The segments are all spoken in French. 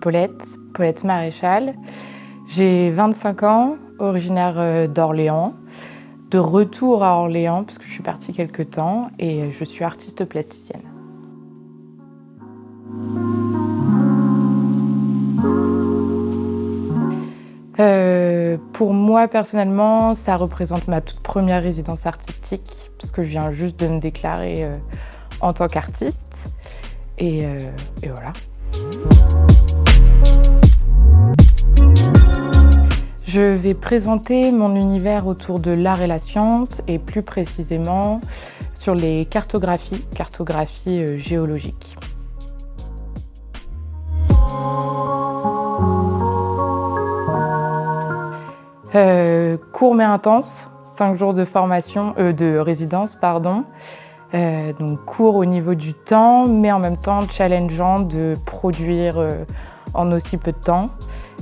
Paulette, Paulette Maréchal. J'ai 25 ans, originaire d'Orléans, de retour à Orléans parce que je suis partie quelque temps et je suis artiste plasticienne. Pour moi, personnellement, ça représente ma toute première résidence artistique parce que je viens juste de me déclarer en tant qu'artiste. Et voilà. Je vais présenter mon univers autour de l'art et la science et plus précisément sur les cartographies géologiques. Court mais intense, 5 jours de formation, de résidence, pardon. Donc court au niveau du temps, mais en même temps challengeant de produire en aussi peu de temps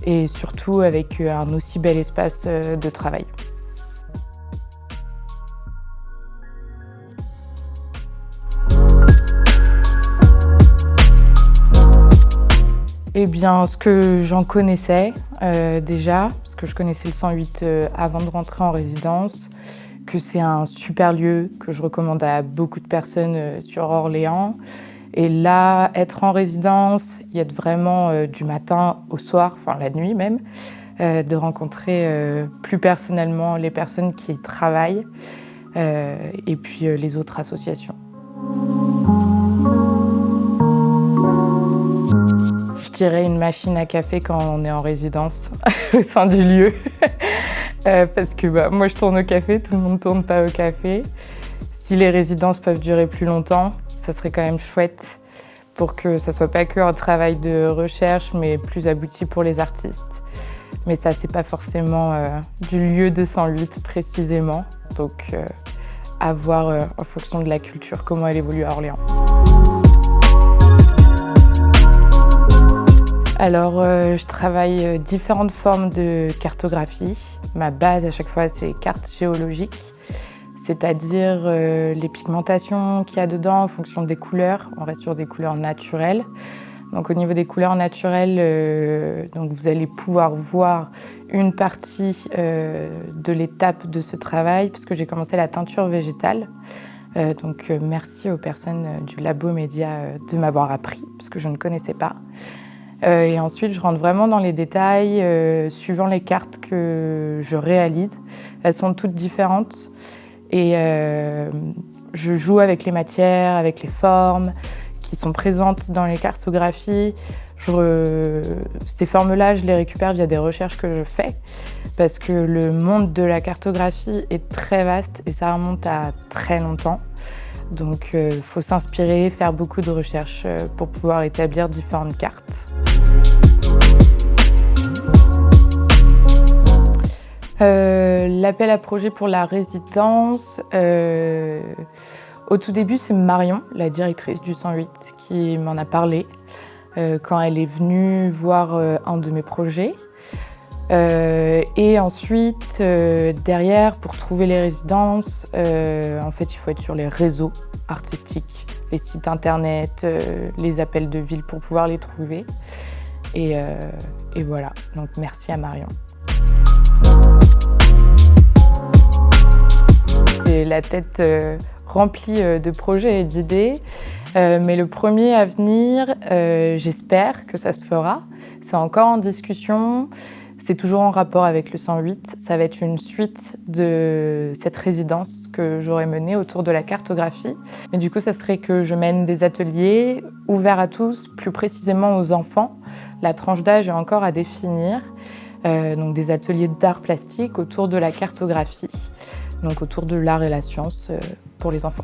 et surtout avec un aussi bel espace de travail. Eh bien, ce que j'en connaissais déjà, parce que je connaissais le 108 avant de rentrer en résidence, que c'est un super lieu que je recommande à beaucoup de personnes sur Orléans. Et là, être en résidence, y être vraiment du matin au soir, enfin la nuit même, de rencontrer plus personnellement les personnes qui y travaillent et puis les autres associations. Je dirais une machine à café quand on est en résidence au sein du lieu. Parce que moi je tourne au café, tout le monde ne tourne pas au café. Si les résidences peuvent durer plus longtemps, ça serait quand même chouette pour que ça soit pas que un travail de recherche, mais plus abouti pour les artistes. Mais ça, c'est pas forcément du lieu de 108 précisément. Donc à voir en fonction de la culture, comment elle évolue à Orléans. Alors, je travaille différentes formes de cartographie. Ma base à chaque fois, c'est cartes géologiques, c'est-à-dire les pigmentations qu'il y a dedans en fonction des couleurs. On reste sur des couleurs naturelles. Donc, au niveau des couleurs naturelles, donc vous allez pouvoir voir une partie de l'étape de ce travail, puisque j'ai commencé la teinture végétale. Donc, merci aux personnes du Labo Média de m'avoir appris, parce que je ne connaissais pas. Et ensuite, je rentre vraiment dans les détails suivant les cartes que je réalise. Elles sont toutes différentes et je joue avec les matières, avec les formes qui sont présentes dans les cartographies. Ces formes-là, je les récupère via des recherches que je fais parce que le monde de la cartographie est très vaste et ça remonte à très longtemps. Donc, il faut s'inspirer, faire beaucoup de recherches pour pouvoir établir différentes cartes. L'appel à projet pour la résidence, au tout début, c'est Marion, la directrice du 108, qui m'en a parlé quand elle est venue voir un de mes projets. Et ensuite, derrière, pour trouver les résidences, en fait, il faut être sur les réseaux artistiques, les sites internet, les appels de ville pour pouvoir les trouver. Et voilà, donc merci à Marion. J'ai la tête remplie de projets et d'idées, mais le premier à venir, j'espère que ça se fera. C'est encore en discussion. C'est toujours en rapport avec le 108. Ça va être une suite de cette résidence que j'aurais menée autour de la cartographie. Mais du coup, ça serait que je mène des ateliers ouverts à tous, plus précisément aux enfants. La tranche d'âge est encore à définir. Donc des ateliers d'art plastique autour de la cartographie, donc autour de l'art et la science pour les enfants.